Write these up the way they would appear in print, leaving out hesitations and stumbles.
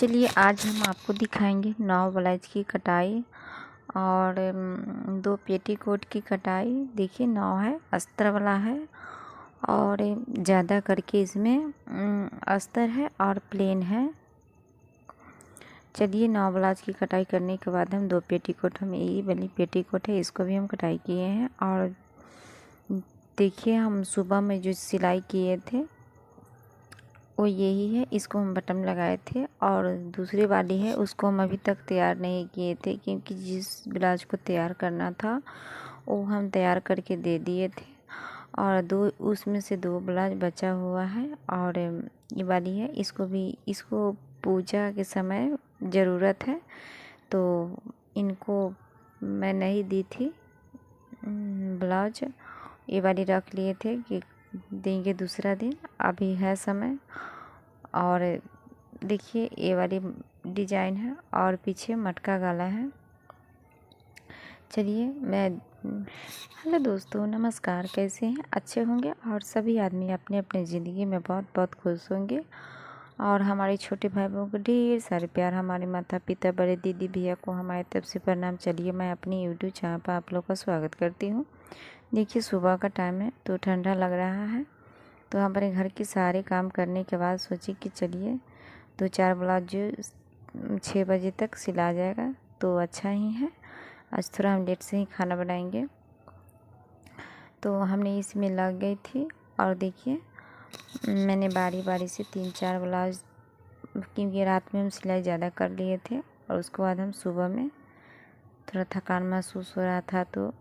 चलिए आज हम आपको दिखाएंगे 9 ब्लाउज की कटाई और 2 पेटीकोट की कटाई। देखिए 9 है, अस्तर वाला है और ज़्यादा करके इसमें अस्तर है और प्लेन है। चलिए 9 ब्लाउज की कटाई करने के बाद हम 2 पेटीकोट, हम यही वाली पेटीकोट है इसको भी हम कटाई किए हैं। और देखिए हम सुबह में जो सिलाई किए थे वो यही है, इसको हम बटन लगाए थे और दूसरी वाली है उसको हम अभी तक तैयार नहीं किए थे क्योंकि जिस ब्लाउज को तैयार करना था वो हम तैयार करके दे दिए थे और उसमें से 2 ब्लाउज बचा हुआ है। और ये वाली है, इसको पूजा के समय ज़रूरत है तो इनको मैं नहीं दी थी ब्लाउज, ये वाली रख लिए थे कि देंगे दूसरा दिन, अभी है समय। और देखिए ये वाली डिजाइन है और पीछे मटका गला है। चलिए हेलो दोस्तों, नमस्कार, कैसे हैं? अच्छे होंगे और सभी आदमी अपने अपने ज़िंदगी में बहुत बहुत खुश होंगे और हमारे छोटे भाई बहनों को ढेर सारे प्यार, हमारे माता पिता, बड़े दीदी भैया को हमारी तरफ से प्रणाम। चलिए मैं अपनी यूट्यूब चैनल पर आप लोग का स्वागत करती हूँ। देखिए सुबह का टाइम है तो ठंडा लग रहा है तो हमारे घर के सारे काम करने के बाद सोची कि चलिए 2-4 ब्लाउज जो 6 बजे तक सिला जाएगा तो अच्छा ही है। आज थोड़ा हम लेट से ही खाना बनाएंगे तो हमने इसमें लग गई थी। और देखिए मैंने बारी बारी से 3-4 ब्लाउज, क्योंकि रात में हम सिलाई ज़्यादा कर लिए थे और उसके बाद हम सुबह में थोड़ा थकान महसूस हो रहा था तो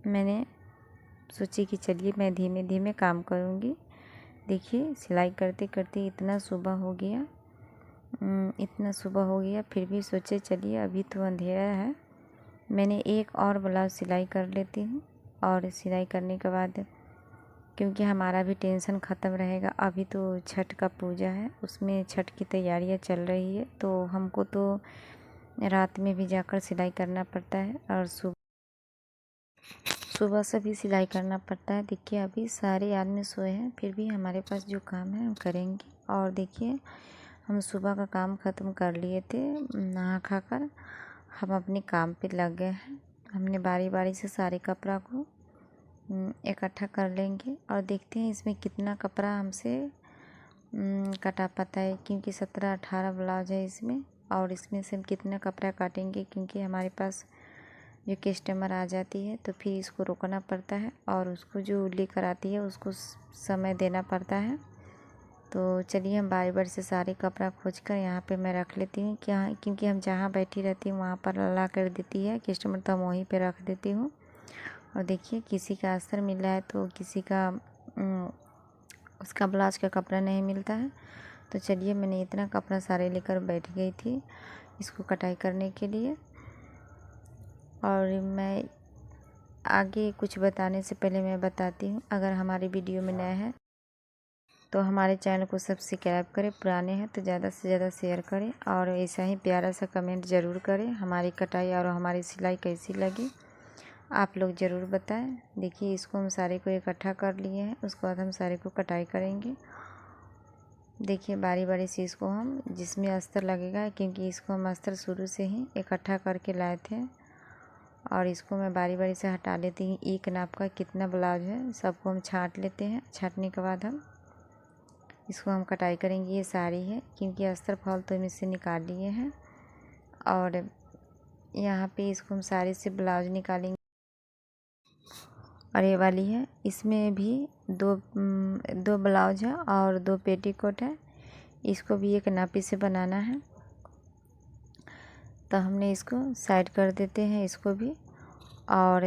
मैंने सोची कि चलिए मैं धीमे धीमे काम करूँगी। देखिए सिलाई करते करते इतना सुबह हो गया फिर भी सोचे चलिए अभी तो अंधेरा है, मैंने एक और ब्लाउज सिलाई कर लेती हूँ। और सिलाई करने के बाद क्योंकि हमारा भी टेंशन ख़त्म रहेगा, अभी तो छठ का पूजा है, उसमें छठ की तैयारियाँ चल रही है तो हमको तो रात में भी जाकर सिलाई करना पड़ता है और सुबह से भी सिलाई करना पड़ता है। देखिए अभी सारे आदमी सोए हैं फिर भी हमारे पास जो काम है हम करेंगे। और देखिए हम सुबह का काम ख़त्म कर लिए थे, नहा खा कर हम अपने काम पे लग गए हैं। हमने बारी बारी से सारे कपड़ा को इकट्ठा कर लेंगे और देखते हैं इसमें कितना कपड़ा हमसे कटा पाता है, क्योंकि 17-18 ब्लाउज है इसमें और इसमें से हम कितना कपड़ा काटेंगे क्योंकि हमारे पास जो कस्टमर आ जाती है तो फिर इसको रोकना पड़ता है और उसको जो लेकर आती है उसको समय देना पड़ता है। तो चलिए हम बारी बारी से सारे कपड़ा खोज कर यहाँ पे मैं रख लेती हूँ, क्या क्योंकि हम जहाँ बैठी रहती हूँ वहाँ पर ला कर देती है कस्टमर तो हम वहीं पे रख देती हूँ। और देखिए किसी का अस्तर मिल रहा है तो किसी का उसका ब्लाउज का कपड़ा नहीं मिलता है। तो चलिए मैंने इतना कपड़ा सारे लेकर बैठ गई थी इसको कटाई करने के लिए। और मैं आगे कुछ बताने से पहले मैं बताती हूँ, अगर हमारी वीडियो में नया है तो हमारे चैनल को सब्सक्राइब करें, पुराने हैं तो ज़्यादा से ज़्यादा शेयर करें और ऐसा ही प्यारा सा कमेंट ज़रूर करें। हमारी कटाई और हमारी सिलाई कैसी लगी आप लोग ज़रूर बताएं। देखिए इसको हम सारे को इकट्ठा कर लिए हैं, उसके बाद हम सारे को कटाई करेंगे। देखिए बारी बारी से इसको हम जिसमें अस्तर लगेगा, क्योंकि इसको हम अस्तर शुरू से ही इकट्ठा करके लाए थे और इसको मैं बारी बारी से हटा लेती हूँ। एक नाप का कितना ब्लाउज है सबको हम छाँट लेते हैं, छाँटने के बाद हम इसको हम कटाई करेंगे। ये साड़ी है क्योंकि अस्तर फॉल तो हम इससे निकाल लिए हैं और यहाँ पे इसको हम साड़ी से ब्लाउज निकालेंगे। और ये वाली है, इसमें भी दो ब्लाउज है और 2 पेटीकोट है, इसको भी एक नापी से बनाना है तो हमने इसको साइड कर देते हैं इसको भी। और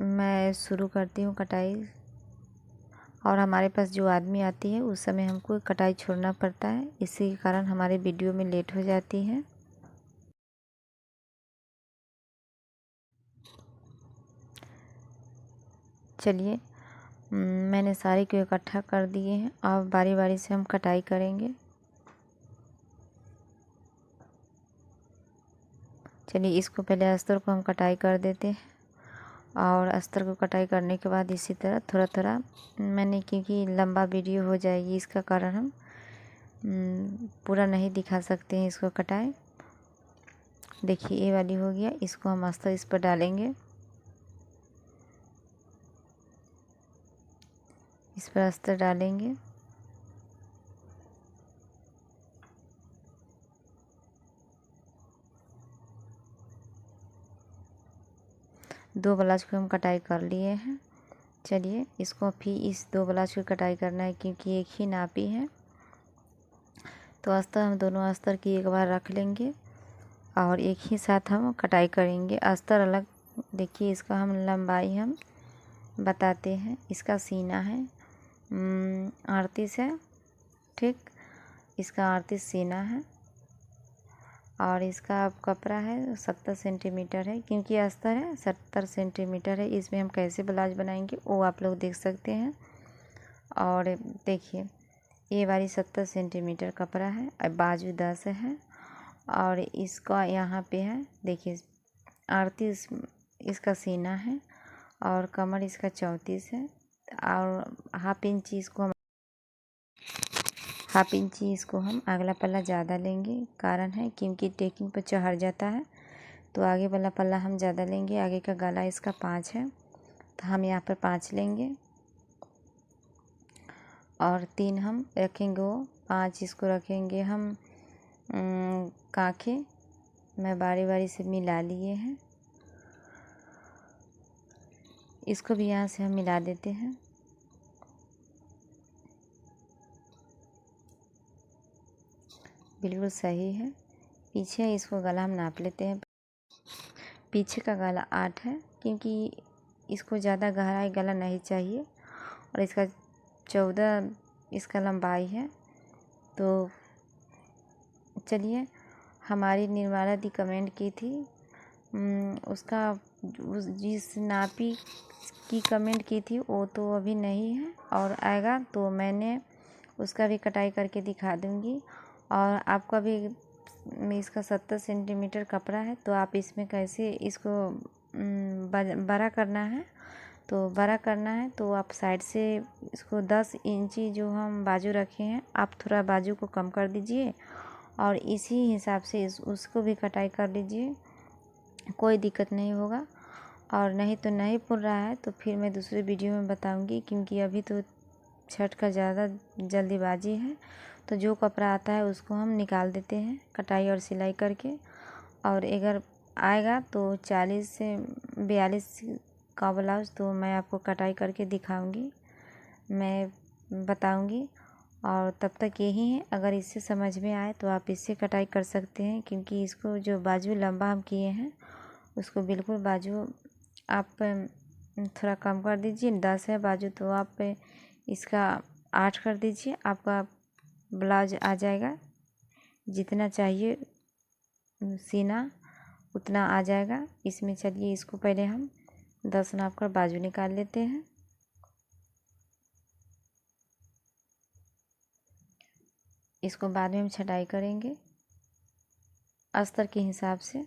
मैं शुरू करती हूँ कटाई। और हमारे पास जो आदमी आती है उस समय हमको कटाई छोड़ना पड़ता है, इसी के कारण हमारे वीडियो में लेट हो जाती है। चलिए मैंने सारे को इकट्ठा कर दिए हैं, अब बारी बारी से हम कटाई करेंगे। चलिए इसको पहले अस्तर को हम कटाई कर देते हैं और अस्तर को कटाई करने के बाद इसी तरह थोड़ा थोड़ा मैंने, क्योंकि लंबा वीडियो हो जाएगी इसका कारण हम पूरा नहीं दिखा सकते हैं इसको कटाई। देखिए ये वाली हो गया, इसको हम अस्तर इस पर डालेंगे, इस पर अस्तर डालेंगे। दो ब्लाउज को हम कटाई कर लिए हैं। चलिए इसको फिर इस दो ब्लाउज की कटाई करना है, क्योंकि एक ही नापी है। तो अस्तर हम दोनों अस्तर की एक बार रख लेंगे और एक ही साथ हम कटाई करेंगे। अस्तर अलग, देखिए इसका हम लंबाई हम बताते हैं। इसका सीना है 38 है, ठीक, इसका 38 सीना है और इसका कपड़ा है 70 सेंटीमीटर है, क्योंकि अस्तर है 70 सेंटीमीटर है। इसमें हम कैसे ब्लाउज बनाएंगे वो आप लोग देख सकते हैं। और देखिए ये वाली 70 सेंटीमीटर कपड़ा है और बाजू 10 है और इसका यहाँ पे है देखिए 38 इसका सीना है और कमर इसका 34 है और हाफ इंची इसको हम अगला पल्ला ज़्यादा लेंगे। कारण है क्योंकि टेकिंग पर चढ़ जाता है, तो आगे वाला पल्ला हम ज़्यादा लेंगे। आगे का गला इसका 5 है, तो हम यहाँ पर 5 लेंगे और 3 हम रखेंगे, वो 5 इसको रखेंगे हम काखे मैं बारी बारी से मिला लिए हैं। इसको भी यहाँ से हम मिला देते हैं। बिल्कुल सही है। पीछे इसको गला हम नाप लेते हैं। पीछे का गला 8 है, क्योंकि इसको ज़्यादा गहराई गला नहीं चाहिए और इसका 14 इसका लंबाई है। तो चलिए, हमारी निर्मला दी कमेंट की थी, उसका जिस नापी की कमेंट की थी वो तो अभी नहीं है और आएगा तो मैंने उसका भी कटाई करके दिखा दूँगी। और आपका भी इसका 70 सेंटीमीटर कपड़ा है, तो आप इसमें कैसे इसको बड़ा करना है, तो बड़ा करना है तो आप साइड से इसको 10 इंची जो हम बाजू रखे हैं आप थोड़ा बाजू को कम कर दीजिए और इसी हिसाब से उसको भी कटाई कर लीजिए, कोई दिक्कत नहीं होगा। और नहीं तो नहीं पुल रहा है तो फिर मैं दूसरे वीडियो में बताऊंगी, क्योंकि अभी तो छठ का ज़्यादा जल्दीबाजी है। तो जो कपड़ा आता है उसको हम निकाल देते हैं कटाई और सिलाई करके। और अगर आएगा तो 40 से 42 का ब्लाउज तो मैं आपको कटाई करके दिखाऊंगी, मैं बताऊंगी। और तब तक यही है, अगर इससे समझ में आए तो आप इससे कटाई कर सकते हैं, क्योंकि इसको जो बाजू लंबा हम किए हैं उसको बिल्कुल बाजू आप थोड़ा कम कर दीजिए। 10 है बाजू तो आप इसका 8 कर दीजिए, आपका ब्लाउज आ जाएगा। जितना चाहिए सीना उतना आ जाएगा इसमें। चलिए इसको पहले हम 10 नाप कर बाजू निकाल लेते हैं। इसको बाद में हम छटाई करेंगे अस्तर के हिसाब से।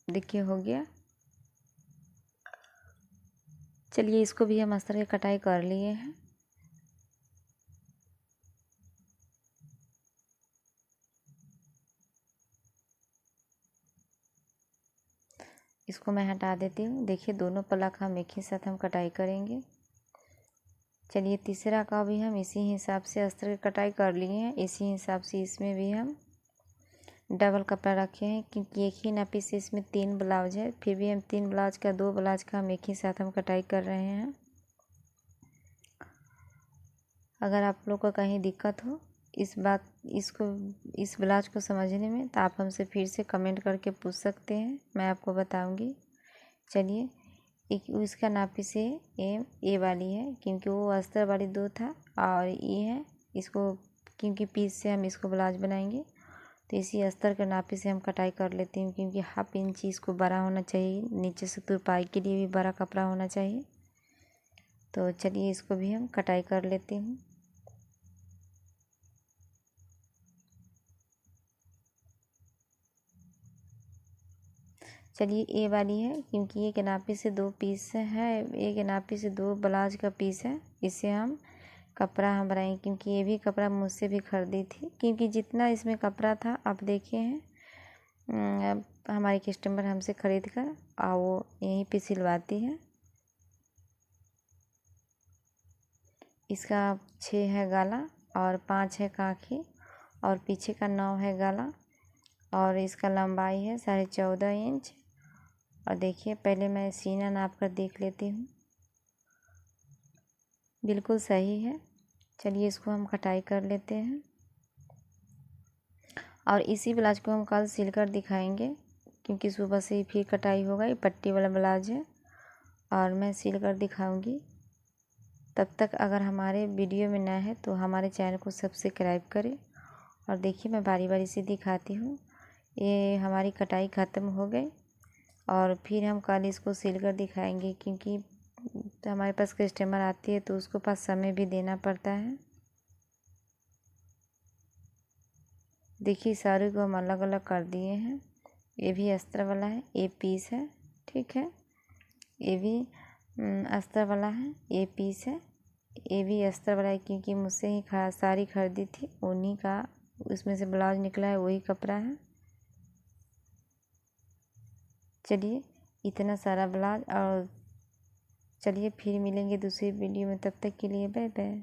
देखिए हो गया। चलिए इसको भी हम अस्तर की कटाई कर लिए हैं। इसको मैं हटा देती हूँ। देखिए दोनों पलक हम एक ही साथ हम कटाई करेंगे। चलिए तीसरा का भी हम इसी हिसाब से अस्तर की कटाई कर लिए हैं। इसी हिसाब से इसमें भी हम डबल कपड़ा रखे हैं, क्योंकि एक ही नापी से इसमें 3 ब्लाउज है। फिर भी हम 3 ब्लाउज का 2 ब्लाउज का हम एक ही साथ हम कटाई कर रहे हैं। अगर आप लोग को कहीं दिक्कत हो इस ब्लाउज को समझने में, तो आप हमसे फिर से कमेंट करके पूछ सकते हैं, मैं आपको बताऊंगी। चलिए एक उसका नापी से ए वाली है, क्योंकि वो अस्तर वाली 2 था और ये है इसको, क्योंकि पीस से हम इसको ब्लाउज बनाएंगे तो इसी अस्तर के नापी से हम कटाई कर लेती हूँ, क्योंकि हाफ इंची इसको बड़ा होना चाहिए, नीचे से तुरपाई के लिए भी बड़ा कपड़ा होना चाहिए। तो चलिए इसको भी हम कटाई कर लेती हूँ। चलिए ए वाली है, क्योंकि एक नापी से 2 पीस है, एक नापी से 2 ब्लाउज का पीस है, इसे हम कपड़ा हम बनाएंगे, क्योंकि ये भी कपड़ा मुझसे भी खरीदी थी, क्योंकि जितना इसमें कपड़ा था आप देखे हैं, अब हमारे कस्टमर हमसे खरीद कर और वो यहीं पे सिलवाती है। इसका 6 है गला और 5 है काखी और पीछे का 9 है गला और इसका लंबाई है 14.5 इंच। और देखिए पहले मैं सीना नाप कर देख लेती हूँ, बिल्कुल सही है। चलिए इसको हम कटाई कर लेते हैं और इसी ब्लाउज को हम कल सिलकर दिखाएंगे, क्योंकि सुबह से ही फिर कटाई होगा। ये पट्टी वाला ब्लाउज है और मैं सिल कर दिखाऊंगी। तब तक अगर हमारे वीडियो में नया है तो हमारे चैनल को सब्सक्राइब करें। और देखिए मैं बारी बारी से दिखाती हूँ। ये हमारी कटाई ख़त्म हो गई और फिर हम कल इसको सिल कर दिखाएंगे, क्योंकि हमारे पास कस्टमर आती है तो उसको पास समय भी देना पड़ता है। देखिए साड़ी को हम अलग अलग कर दिए हैं। ये भी अस्तर वाला है, ये पीस है, ठीक है। ये भी अस्तर वाला है, ये पीस है। ये भी अस्तर वाला है, क्योंकि मुझसे ही साड़ी खरीदी थी, उन्हीं का उसमें से ब्लाउज निकला है, वही कपड़ा है। चलिए इतना सारा ब्लाउज, और चलिए फिर मिलेंगे दूसरी वीडियो में। तब तक के लिए बाय बाय।